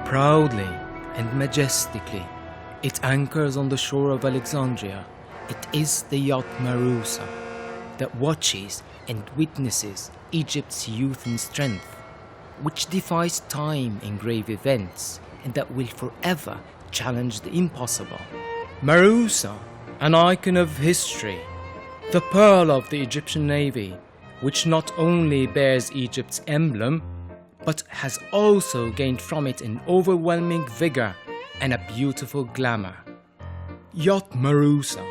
Proudly and majestically, it anchors on the shore of Alexandria. It is the yacht Mahrousa that watches and witnesses Egypt's youth and strength, which defies time and grave events, and that will forever challenge the impossible. Mahrousa, an icon of history, the pearl of the Egyptian Navy, which not only bears Egypt's emblem, but has also gained from it an overwhelming vigor and a beautiful glamour. Yacht Mahrousa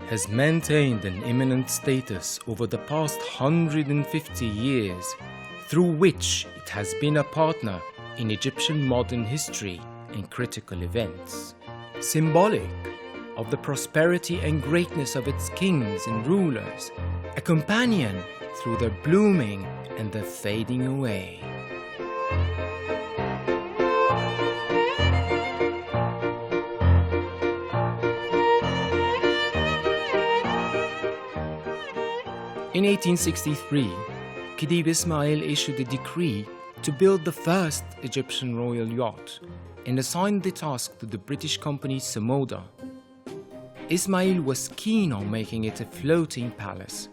has maintained an eminent status over the past 150 years, through which it has been a partner in Egyptian modern history and critical events. Symbolic of the prosperity and greatness of its kings and rulers, a companion through their blooming and their fading away. In 1863, Khedive Ismail issued a decree to build the first Egyptian royal yacht and assigned the task to the British company Samoda. Ismail was keen on making it a floating palace,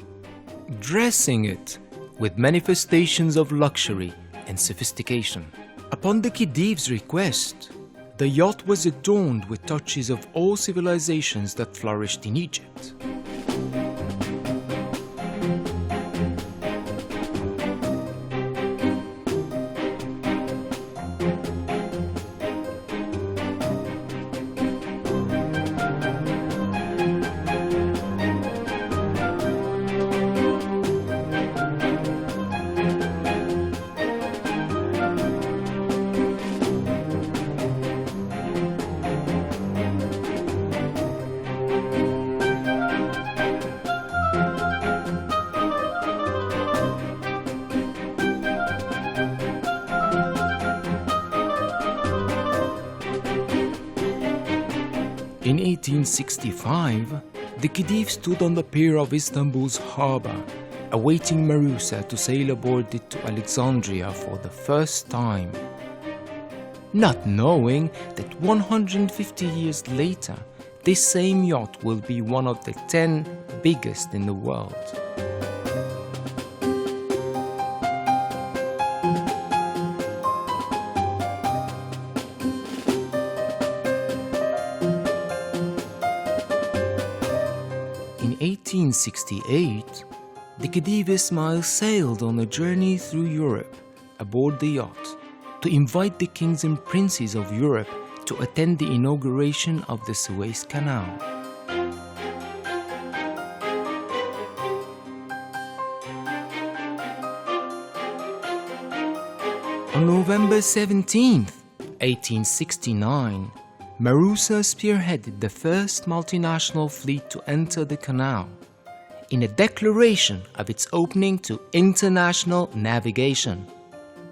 dressing it with manifestations of luxury and sophistication. Upon the Khedive's request, the yacht was adorned with touches of all civilizations that flourished in Egypt. In 1865, the Khedive stood on the pier of Istanbul's harbour, awaiting Mahrousa to sail aboard it to Alexandria for the first time, not knowing that 150 years later, this same yacht will be one of the 10 biggest in the world. In 1868, the Khedive Ismail sailed on a journey through Europe aboard the yacht to invite the kings and princes of Europe to attend the inauguration of the Suez Canal. On November 17, 1869, Mahrousa spearheaded the first multinational fleet to enter the canal, in a declaration of its opening to international navigation.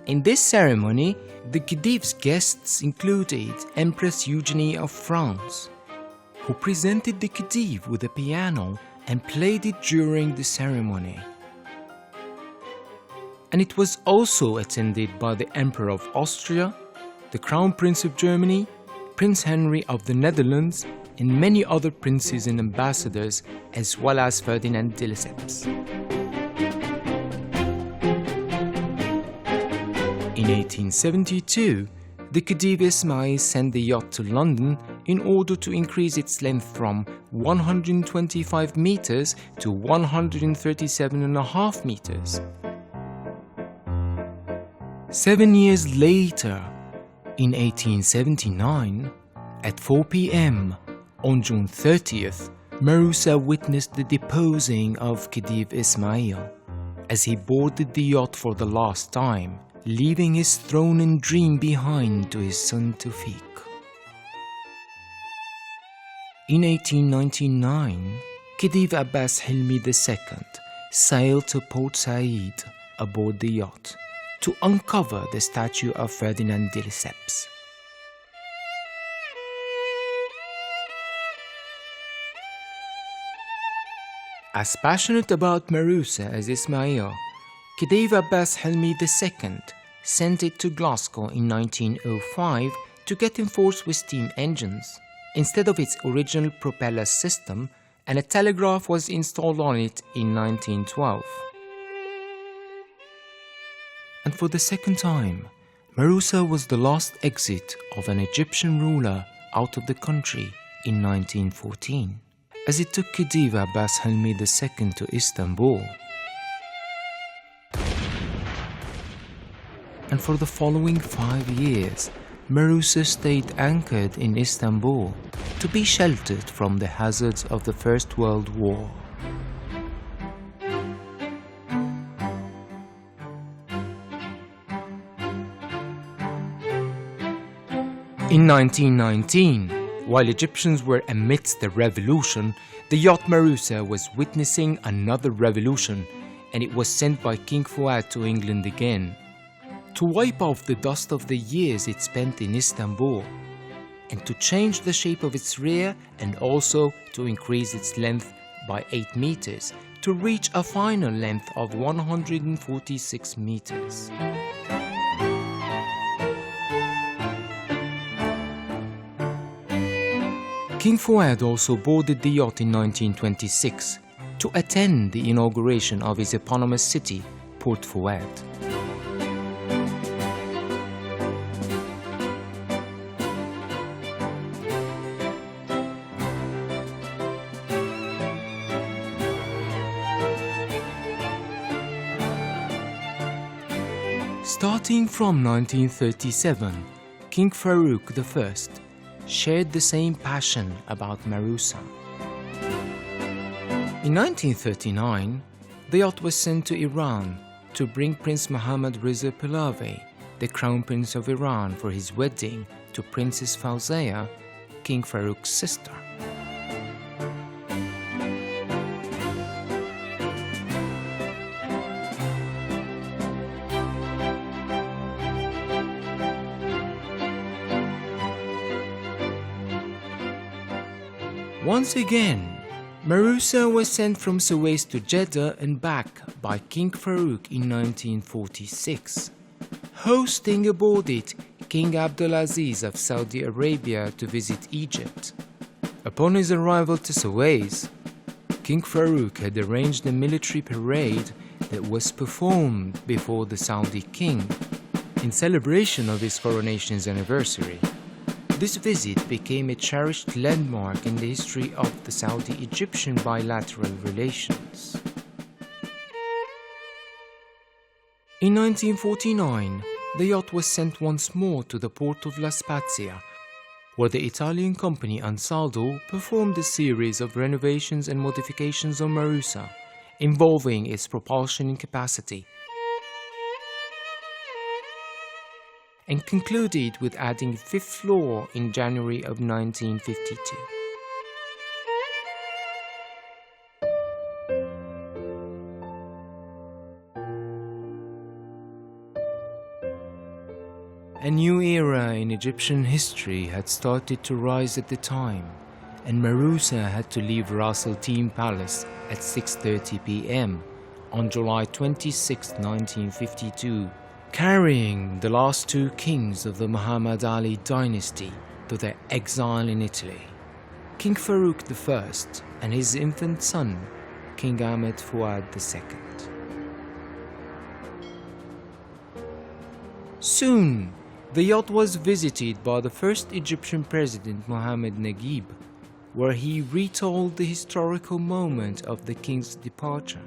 In this ceremony, the Khedive's guests included Empress Eugenie of France, who presented the Khedive with a piano and played it during the ceremony. And it was also attended by the Emperor of Austria, the Crown Prince of Germany, Prince Henry of the Netherlands, and many other princes and ambassadors, as well as Ferdinand de Lesseps. In 1872, the Khedive Ismail sent the yacht to London in order to increase its length from 125 meters to 137.5 meters. 7 years later, in 1879, at 4 p.m. on June 30th, Mahrousa witnessed the deposing of Khedive Ismail as he boarded the yacht for the last time, leaving his throne and dream behind to his son Tawfiq. In 1899, Khedive Abbas Hilmi II sailed to Port Said aboard the yacht to uncover the statue of Ferdinand de Lesseps. As passionate about Mahrousa as Ismail, Khedive Abbas Hilmi II sent it to Glasgow in 1905 to get enforced with steam engines, instead of its original propeller system, and a telegraph was installed on it in 1912. And for the second time, Mahrousa was the last exit of an Egyptian ruler out of the country in 1914, as it took Khedive Abbas Helmi II to Istanbul. And for the following 5 years, Mahrousa stayed anchored in Istanbul to be sheltered from the hazards of the First World War. In 1919, while Egyptians were amidst the revolution, the yacht Mahrousa was witnessing another revolution, and it was sent by King Fuad to England again, to wipe off the dust of the years it spent in Istanbul, and to change the shape of its rear and also to increase its length by 8 meters to reach a final length of 146 meters. King Fuad also boarded the yacht in 1926 to attend the inauguration of his eponymous city, Port Fuad. Starting from 1937, King Farouk I shared the same passion about Mahrousa. In 1939, the yacht was sent to Iran to bring Prince Mohammad Reza Pahlavi, the Crown Prince of Iran, for his wedding to Princess Fawzia, King Farouk's sister. Once again, Mahrousa was sent from Suez to Jeddah and back by King Farouk in 1946, hosting aboard it King Abdulaziz of Saudi Arabia to visit Egypt. Upon his arrival to Suez, King Farouk had arranged a military parade that was performed before the Saudi king in celebration of his coronation's anniversary. This visit became a cherished landmark in the history of the Saudi-Egyptian bilateral relations. In 1949, the yacht was sent once more to the port of La Spezia, where the Italian company Ansaldo performed a series of renovations and modifications on Mahrousa, involving its propulsion incapacity, and concluded with adding a 5th floor in January of 1952. A new era in Egyptian history had started to rise at the time, and Mahrousa had to leave Ras Al Khaimah Palace at 6:30 p.m. on July 26, 1952, carrying the last 2 kings of the Muhammad Ali dynasty to their exile in Italy, King Farouk I and his infant son, King Ahmed Fuad II. Soon, the yacht was visited by the first Egyptian president, Mohammed Naguib, where he retold the historical moment of the king's departure.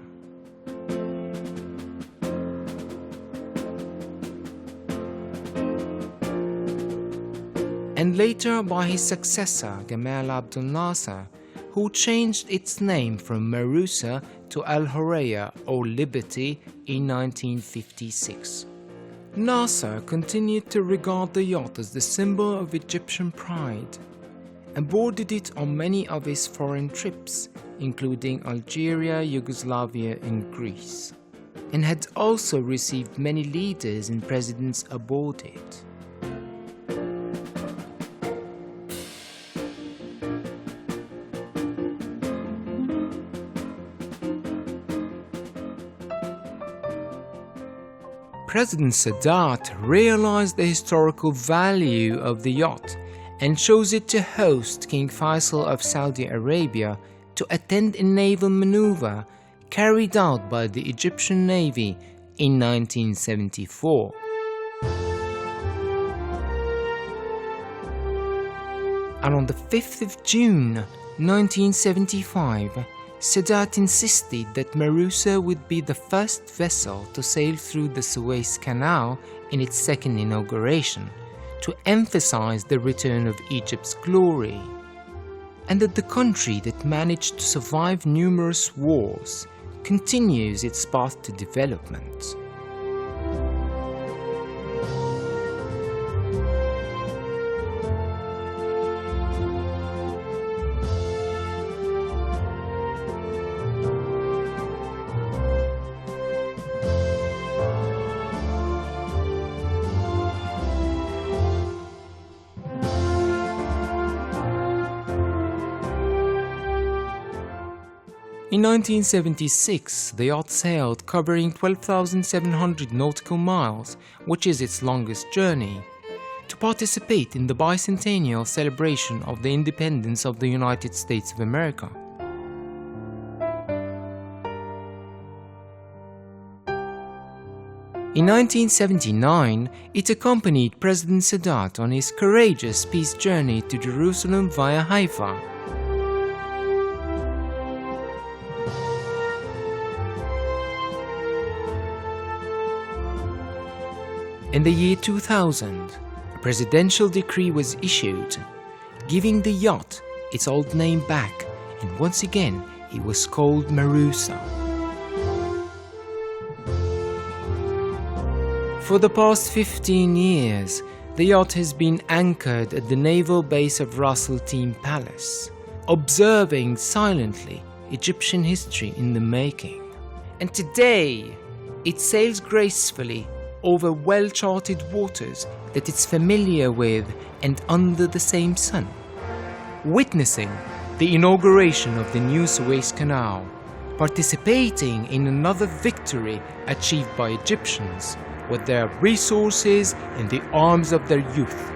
And later by his successor, Gamal Abdel Nasser, who changed its name from Mahrousa to Al Hurriya, or Liberty, in 1956. Nasser continued to regard the yacht as the symbol of Egyptian pride and boarded it on many of his foreign trips, including Algeria, Yugoslavia, and Greece, and had also received many leaders and presidents aboard it. President Sadat realized the historical value of the yacht and chose it to host King Faisal of Saudi Arabia to attend a naval maneuver carried out by the Egyptian Navy in 1974. And on the 5th of June 1975, Sadat insisted that Mahrousa would be the first vessel to sail through the Suez Canal in its second inauguration, to emphasize the return of Egypt's glory, and that the country that managed to survive numerous wars continues its path to development. In 1976, the yacht sailed covering 12,700 nautical miles, which is its longest journey, to participate in the bicentennial celebration of the independence of the United States of America. In 1979, it accompanied President Sadat on his courageous peace journey to Jerusalem via Haifa. In the year 2000, a presidential decree was issued, giving the yacht its old name back, and once again it was called Mahrousa. For the past 15 years, the yacht has been anchored at the naval base of Ras Al Khaimah Palace, observing silently Egyptian history in the making. And today, it sails gracefully over well-charted waters that it's familiar with and under the same sun, witnessing the inauguration of the new Suez Canal, participating in another victory achieved by Egyptians with their resources and the arms of their youth.